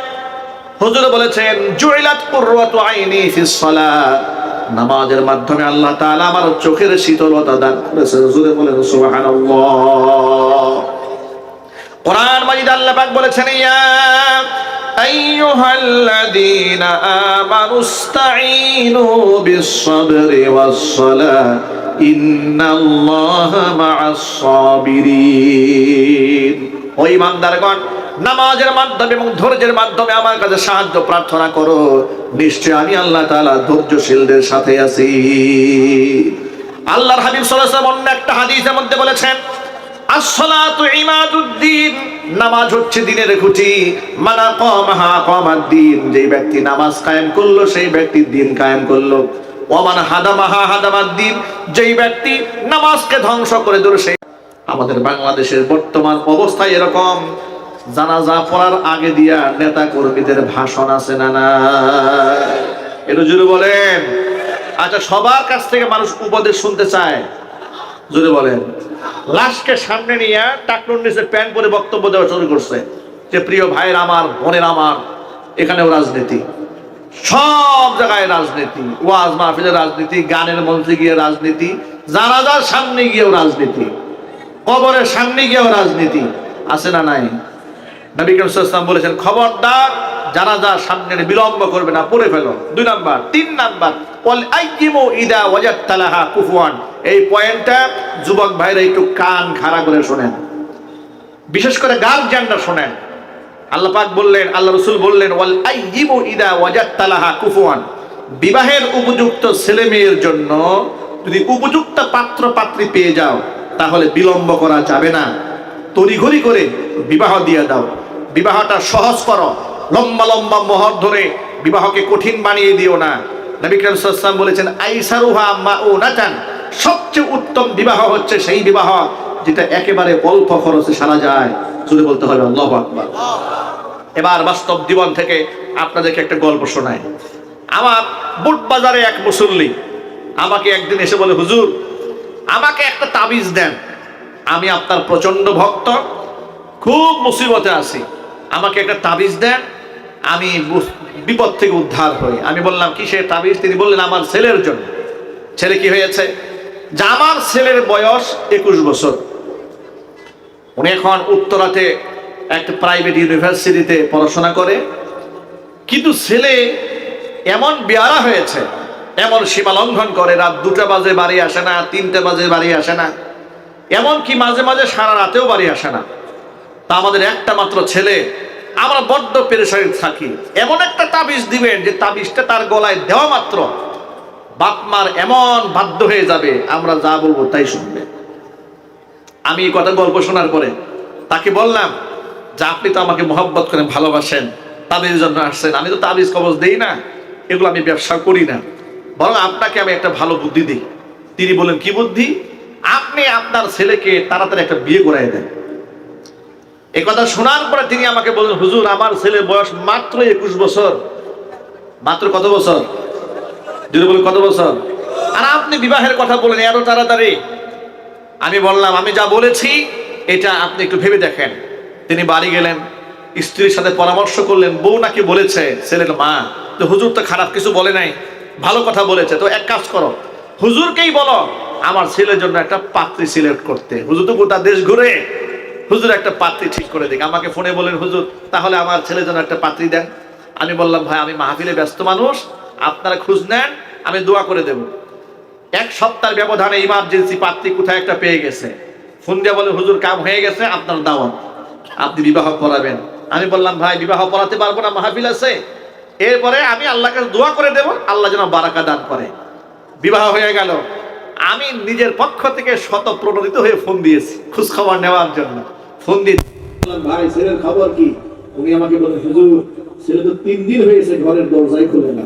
হুজুর বলেছেন, জুইলাত কুররাতু আইনি ফিস সালাহ, নামাজের মাধ্যমে আল্লাহ তাআলা আমার চোখের শীতলতা দান করেছেন। হুজুরে বলেন সুবহানাল্লাহ। কোরআন মাজিদ আল্লাহ পাক বলেছেন, ইয়া আইয়ুহাল্লাযীনা আমানুস্তাঈনু বিস-সাবরি ওয়াস-সালাহ ইন্নাল্লাহা মা'আস সাবিরিন। ও ঈমানদারগণ, নামাজের মাধ্যমে এবং ধৈর্যের মাধ্যমে আমার কাছে সাহায্য প্রার্থনা করো, নিশ্চয় আমি আল্লাহ তাআলা ধৈর্যশীলদের সাথে আছি। আল্লাহর হাবিব সাল্লাল্লাহু আলাইহি ওয়াসাল্লাম অন্য একটা হাদিসের মধ্যে বলেছেন, as-salatu ইমাদুদ্দিন, নামাজ হচ্ছে দ্বীনের খুঁটি। মান আকামাহা আকামাদ্দিন, যেই ব্যক্তি নামাজ কায়েম করলো সেই ব্যক্তি দ্বীন কায়েম করলো। ওয়া মান হাদামাহা হাদামাদ্দিন, যেই ব্যক্তি নামাজকে ধ্বংস করে দিল সেই। আমাদের বাংলাদেশের বর্তমান অবস্থা এরকম, জানাজা পড়ার আগে দিয়া নেতা কর্মীদের ভাষণ আছে না না? একটু জোরে বলেন। আচ্ছা, সবার কাছ থেকে মানুষ উপদেশ শুনতে চায়, জোরে বলেন। লাশকে সামনে নিয়ে টাকনুর নিচে প্যান্ট পরে বক্তব্য দেওয়া শুরু করছে যে, প্রিয় ভাইয়ের আমার, বোনের আমার, এখানেও রাজনীতি, সব জায়গায় রাজনীতি, ওয়াজ মাহফিলের রাজনীতি, গানের মঞ্চে গিয়ে রাজনীতি, জানাজার সামনে গিয়েও রাজনীতি, কবরের সামনে গিয়েও রাজনীতি। আছে না নাই? নবী করিম সাল্লাল্লাহু আলাইহি ওয়াসাল্লাম বলেছেন, খবরদার জানাজা সামনে বিলম্ব করবে না, পড়ে ফেলো। 2 নাম্বার। 3 নাম্বার, ওয়াল আইয়িমু ইদা ওয়াজাদতালাহা কুফুয়ান। এই পয়েন্টটা যুবক ভাইরা একটু কান খাড়া করে শুনেন, বিশেষ করে গার্জিয়ানরা শুনেন। আল্লাহ পাক বললেন, আল্লাহ রাসূল বললেন, ওয়াল আইয়িমু ইদা ওয়াজাদতালাহা কুফুয়ান। বিবাহের উপযুক্ত ছেলে মেয়ের জন্য যদি উপযুক্ত পাত্র পাত্রী পেয়ে যাও তাহলে বিলম্ব করা যাবে না, তড়িঘড়ি করে বিবাহ দিয়ে দাও। বিবাহটা সহজ করো, লম্বা লম্বা মোহর ধরে বিবাহকে কঠিন বানিয়ে দিও না। নবী করিম সাল্লাল্লাহু আলাইহি ওয়াসাল্লাম বলেছেন, আইসারুহা মাউনাতান, সবচেয়ে উত্তম বিবাহ হচ্ছে সেই বিবাহ যেটা একেবারে অল্প খরচে সারা যায়। জোরে বলতে হবে আল্লাহু আকবার। এবার বাস্তব জীবন থেকে আপনাদেরকে একটা গল্প শোনাই। আমার বুট বাজারে এক মুসল্লি আমাকে একদিন এসে বলে, হুজুর আমাকে একটা তাবিজ দেন, আমি আপনার প্রচন্ড ভক্ত, খুব মুসিবতে আছি, আমাকে একটা তাবিজ দেন, আমি বিপদ থেকে উদ্ধার হই। আমি বললাম কিসের তাবিজ? তিনি বললেন আমার ছেলের জন্য। ছেলে কি হয়েছে? যে আমার ছেলের বয়স 21 বছর, উনি এখন উত্তরাতে একটা প্রাইভেট ইউনিভার্সিটিতে পড়াশোনা করে, কিন্তু ছেলে এমন বেয়ারা হয়েছে, এমন সীমা লঙ্ঘন করে, রাত 2টা বাজে বাড়ি আসে না, 3টা বাজে বাড়ি আসে না, এমনকি মাঝে মাঝে সারা রাতেও বাড়ি আসে না। তা আমাদের একটা মাত্র ছেলে, আমরা বড্ড পেরেশানি থাকি। এমন একটা তাবিজ দিবেন যে তাবিজটা তার গলায় দেওয়া মাত্র বাপ মার এমন বাধ্য হয়ে যাবে, আমরা যা বলবো তাই শুনবে। আমি এই কথা গল্প শোনার পরে তাকে বললাম যে আপনি তো আমাকে মহব্বত করেন, ভালোবাসেন, তাবিজের জন্য আসছেন, আমি তো তাবিজ কবজ দেই না, এগুলো আমি ব্যবসা করি না, বরং আপনাকে আমি একটা ভালো বুদ্ধি দিই। তিনি বলেন, কি বুদ্ধি? আপনি আপনার ছেলেকে তাড়াতাড়ি একটা বিয়ে করাই দেন। এই কথা শোনার পরে তিনি আমাকে বললেন, হুজুর আমার ছেলের বয়স মাত্র 21 বছর। মাত্র কত বছর? যদি বলেন কত বছর? আর আপনি বিবাহের কথা বলেন এত তাড়াতাড়ি। আমি বললাম, আমি যা বলেছি এটা আপনি একটু ভেবে দেখেন। তিনি বাড়ি গেলেন, স্ত্রীর সাথে পরামর্শ করলেন। বউ নাকি বলেছে ছেলের মা, তো হুজুর তো খারাপ কিছু বলে নাই, ভালো কথা বলেছে, তো এক কাজ করো, হুজুরকেই বলো আমার ছেলের জন্য একটা পাত্রী সিলেক্ট করতে। হুজুর তো গোটা দেশ ঘুরে, হুজুর একটা পাত্রী ঠিক করে দিক। আমাকে ফোনে বলেন, হুজুর তাহলে আমার ছেলের জন্য একটা পাত্রী দেন। আমি বললাম, ভাই আমি মাহফিলে ব্যস্ত মানুষ, আপনারা খোঁজ নেন, আমি দোয়া করে দেব। 1 সপ্তাহের ব্যবধানে ইমার্জেন্সি পাত্রী কোথায় একটা পেয়ে গেছে। ফোন দিয়ে বলে, হুজুর কাম হয়ে গেছে, আপনার দাওয়াত, আপনি বিবাহ করাবেন। আমি বললাম, ভাই বিবাহ করাতে পারবো না, মাহফিল আছে। এরপরে আমি আল্লাহকে দোয়া করে দেব, আল্লাহ যেন বারাকা দান করে। বিবাহ হয়ে গেল। আমি নিজের পক্ষ থেকে শতপ্রণোদিত হয়ে ফোন দিয়েছি খোঁজ খবর নেওয়ার জন্য। ফোন দিয়ে ভাই ছেলের খবর কি? উনি আমাকে বলেন, হুজুর ছেলে তো 3 দিন হয়েছে ঘরের দরজাই খুলে না।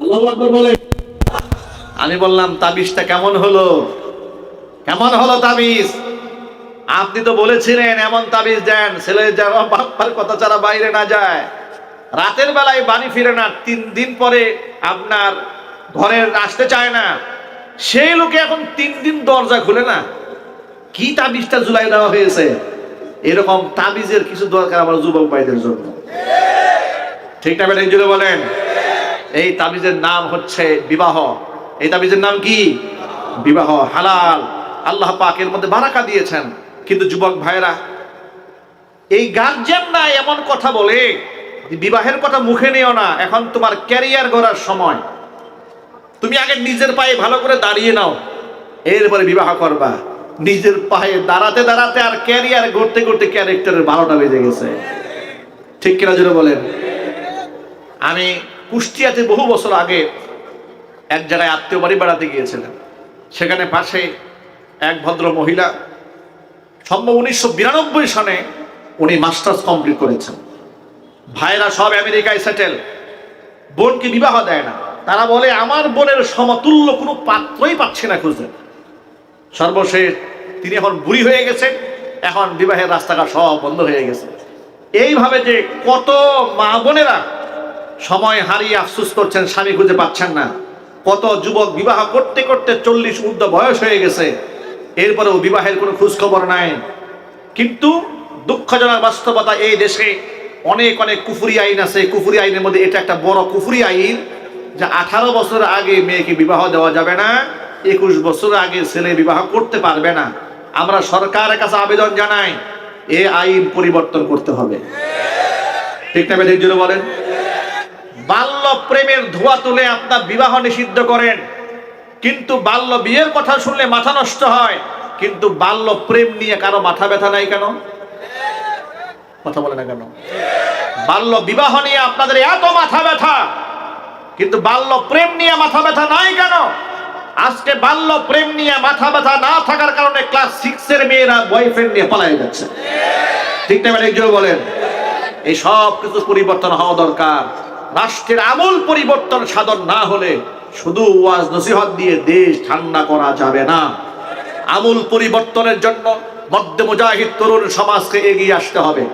আল্লাহু আকবার বলে। আমি বললাম, তাবিজটা কেমন হলো? কেমন হলো তাবিজ? আপনি তো বলেছিলেন এমন তাবিজ দেন ছেলে যেন বাপ্পার কথা ছাড়া বাইরে না যায়, রাতের বেলায় বাড়ি ফিরে না, 3 দিন পরে আপনার ঘরে আসতে চায় না। সেই লোকে এখন 3 দিন দরজা খুলে না। কি তাবিজটা ঝুলাই দেওয়া হয়েছে? এরকম তাবিজের কিছু দরকার আমার যুবক ভাইদের জন্য। ঠিক না বেটা? জুড়ে বলেন। এই তাবিজের নাম হচ্ছে বিবাহ। এই তাবিজের নাম কি? বিবাহ। হালাল, আল্লাহ পাক এর মধ্যে বারাকা দিয়েছেন। কিন্তু যুবক ভাইরা, এই গার্জিয়ানরা এমন কথা বলে, বিবাহের কথা মুখে নিও না, এখন তোমার ক্যারিয়ার গড়ার সময়, তুমি আগে নিজের পায়ে ভালো করে দাঁড়িয়ে নাও, এরপরে বিবাহ করবা। নিজের পায়ে দাঁড়াতে দাঁড়াতে আর ক্যারিয়ার গড়তে গড়তে ক্যারেক্টারের 12টা বেজে গেছে। ঠিক কিনা জোরে বলেন। আমি কুষ্টিয়াতে বহু বছর আগে এক জায়গায় আত্মীয় বাড়ি বেড়াতে গিয়েছিলাম। সেখানে পাশে এক ভদ্র মহিলা, সম্ভব 1992 সালে উনি মাস্টার্স কমপ্লিট করেছেন। ভাইরা সব আমেরিকায় সেটেল, বোনকে বিবাহ দেয় না। তারা বলে আমার বোনের সমতুল্য কোনো পাত্রই পাচ্ছে না খুঁজে। সর্বশেষ তিনি এখন বুড়ি হয়ে গেছেন, এখন বিবাহের রাস্তাঘাট সব বন্ধ হয়ে গেছে। এইভাবে যে কত মা বোনেরা সময় হারিয়ে আফসোস করছেন, স্বামী খুঁজে পাচ্ছেন না। কত যুবক বিবাহ করতে করতে 40 ঊর্ধ্ব বয়স হয়ে গেছে, এরপরেও বিবাহের কোনো খোঁজ খবর নাই। কিন্তু দুঃখজনক বাস্তবতা, এই দেশে অনেক অনেক কুফরি আইন আছে। কুফরি আইনের মধ্যে এটা একটা বড় কুফরি আইন, যে 18 বছর আগে মেয়েকে বিবাহ দেওয়া যাবে না, 21 বছর আগে ছেলে বিবাহ করতে পারবে না। আমরা সরকারের কাছে আবেদন জানাই, এই আইন পরিবর্তন করতে হবে। ঠিক না ঠিক জোরে বলেন। বাল্য প্রেমের ধোঁয়া তুলে আপনার বিবাহ নিষিদ্ধ করেন, কিন্তু বাল্য বিয়ের কথা শুনলে মাথা নষ্ট হয়, কিন্তু বাল্য প্রেম নিয়ে কারো মাথা ব্যথা নাই কেন? কথা বলে না কেন? বাল্য বিবাহ নিয়ে আপনাদের এত মাথা ব্যথা, কিন্তু বাল্য প্রেম নিয়ে মাথা ব্যথা নাই কেন? আজকে বাল্য প্রেম নিয়ে মাথা ব্যথা না থাকার কারণে ক্লাস 6 এর মেয়েরা বয়ফ্রেন্ড নিয়ে পালিয়ে যাচ্ছে। ঠিক না ঠিক জোরে বলেন। এই সব কিছু পরিবর্তন হওয়া দরকার। রাষ্ট্রের আমূল পরিবর্তন সাধন না হলে শুধু ওয়াজ নসিহত দিয়ে দেশ ঠান্ডা করা যাবে না। আমূল পরিবর্তনের জন্য মধ্যে মুজাহিদ তরুণ সমাজকে এগিয়ে আসতে হবে,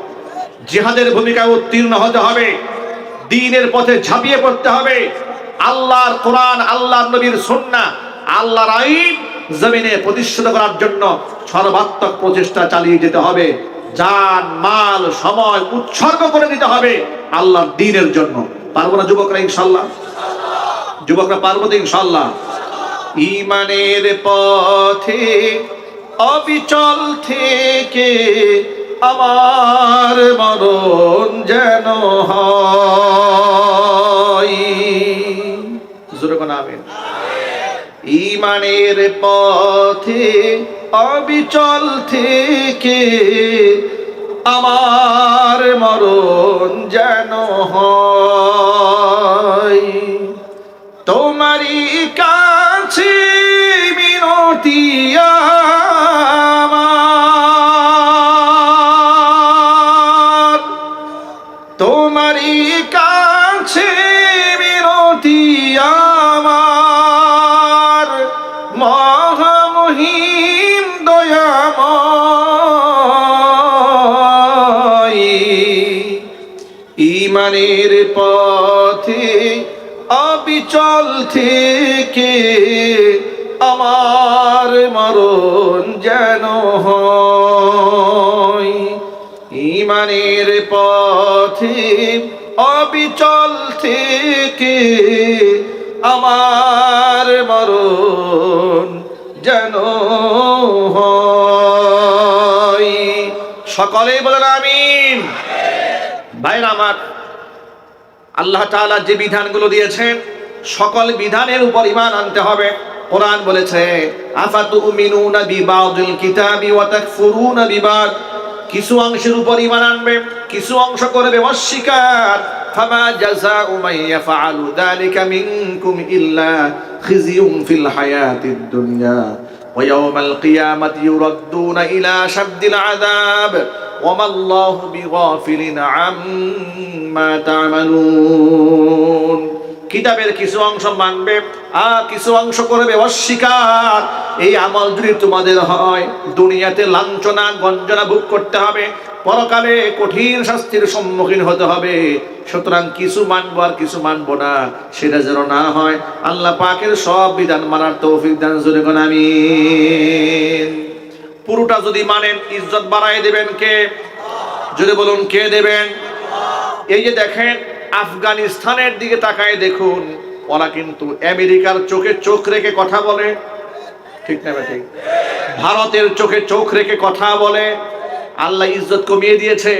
জিহাদের ভূমিকায় উত্তীর্ণ হতে হবে, দ্বীনের পথে ঝাঁপিয়ে পড়তে হবে। আল্লাহর কোরআন, আল্লাহর নবীর সুন্নাহ, আল্লাহর আইন জমিনে প্রতিষ্ঠিত করার জন্য সর্বাত্মক প্রচেষ্টা চালিয়ে যেতে হবে। জান মাল সময় উৎসর্গ করে দিতে হবে আল্লাহর দ্বীনের জন্য। পারবো না যুবকরা? ইনশাআল্লাহ। যুবকরা পারবো তো ইনশাআল্লাহ। ঈমানের পথে অবিচল থেকে আমার মরণ যেন হয়। জোরে কোন আমিন। ঈমানের পথে অবিচল থেকে আমার মরণ যেন হয়। তোমারই কাছে মিনতি আমার, তোমারই কাছে মিনতি আমার, মহামহিম দয়াময়। ঈমানের পথে অবিচল থেকে আমার মরণ যেন হয়। ঈমানের পথে অবিচল থেকে আমার মরণ যেন হয়। সকলেই বলেন আমিন। ভাইরা আমার, আল্লাহ তাআলা যে বিধানগুলো দিয়েছেন সকল বিধানের উপর ঈমান আনতে হবে। কোরআন বলেছে আফাতুমিনুনা বিবাদিল কিতাবি ওয়া তাকফুরুনা বিবাদ, কিছু অংশের উপর ঈমান আনবে, কিছু অংশ করবে অস্বীকার। ফামা জাযাউ মান ইয়াফআলু যালিকা মিনকুম ইল্লা খিজিয়ুন ফিল হায়াতিদ দুনিয়া ওয়া ইয়াওমাল কিয়ামাতি ইউরাদ্দুনা ইলা শাদ্দিল আযাব ওয়ামা আল্লাহু বিগাফিলিন আম্মা তা'মালুন। কিতাবের কিছু অংশ মানবে আর কিছু অংশ করবে অস্বীকার। এই আমল যদি তোমাদের হয় দুনিয়াতে লাঞ্ছনা গঞ্জনা ভোগ করতে হবে, পরকালে কঠিন শাস্তির সম্মুখীন হতে হবে। সুতরাং কিছু মানবো আর কিছু মানবো না, সেটা যেন না হয়। আল্লাহ পাকের সব বিধান মানার তৌফিক দান করুন আমিন। পুরোটা যদি মানেন ইজ্জত বাড়ায় দেবেন কে? যদি বলুন কে দেবেন? এই যে দেখেন আফগানিস্তানের দিকে তাকায় দেখুন, ওরা কিন্তু আমেরিকার চোখে চোখ রেখে কথা বলে। ঠিক না ঠিক? ভারতের চোখে চোখ রেখে কথা বলে। আল্লাহ ইজ্জত কমিয়ে দিয়েছে?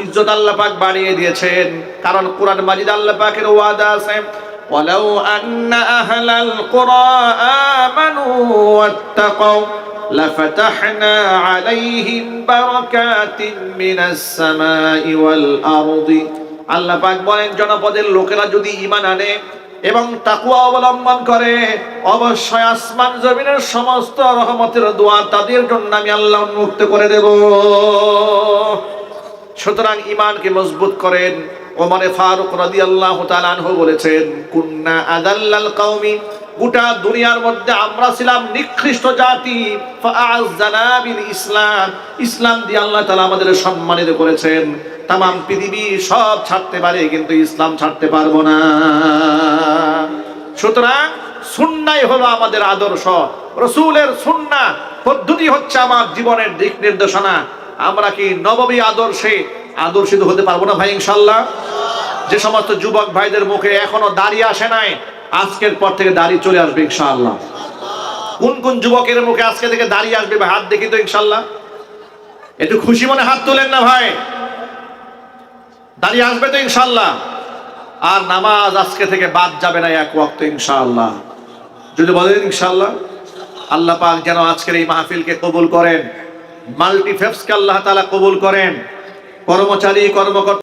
ইজ্জত আল্লাহ পাক বাড়িয়ে দিয়েছেন। কারণ কোরআন মাজিদ আল্লাহ পাকের ওয়াদা আছে, ওয়ালাউ আন্না আহলাল কুরা আমানু ওয়াত্তাকাউ লাফাতাহনা আলাইহিম বারাকাতিন মিনাস সামাই ওয়াল আরদি। আল্লাহ পাক বলেন জনপদের লোকেরা যদি ঈমান আনে এবং তাকওয়া অবলম্বন করে, অবশ্যই আসমান জমিনের সমস্ত রহমতের দুয়ার তাদের জন্য আমি আল্লাহ উন্মুক্ত করে দেব। সুতরাং ঈমানকে মজবুত করেন। ওমর ফারুক রাদিয়াল্লাহু তাআলা আনহু বলেছেন, কুন্না আদাল্লাল কওমি, গোটা দুনিয়ার মধ্যে আমরা ছিলাম নিকৃষ্ট জাতি, ফাআযানা বিল ইসলাম, ইসলাম দিয়ে আল্লাহ তাআলা আমাদের সম্মানিত করেছেন। তাম পৃথিবী সব ছাড়তে পারে কিন্তু ইসলাম ছাড়তে পারবো না। সুতরাং সুন্নাহ হলো আমাদের আদর্শ, রাসূলের সুন্নাহ পদ্ধতি হচ্ছে আমার জীবনের দিক নির্দেশনা। আমরা কি নববী আদর্শে আদর্শিত হতে পারবো না ভাই? ইনশাআল্লাহ। যে সমস্ত যুবক ভাইদের মুখে এখনো দাড়ি আসে নাই, আজকের পর থেকে দাড়ি চলে আসবে ইনশাআল্লাহ। কোন কোন যুবকের মুখে আজকে থেকে দাড়ি আসবে ভাই? হাত দেখি তো ইনশাআল্লাহ। একটু খুশি মনে হাত তোলেন না ভাই। দাঁড়িয়ে আসবে তো ইনশাআল্লাহ। আর নামাজ আজকে থেকে বাদ যাবে না এক ওয়াক্ত ইনশাআল্লাহ। যদি বলেন ইনশাআল্লাহ। আল্লাহ পাক যেন আজকের এই মাহফিলকে কবুল করেন, মাল্টিফেপসকে আল্লাহ তাআলা কবুল করেন, কর্মচারী কর্মকর্তা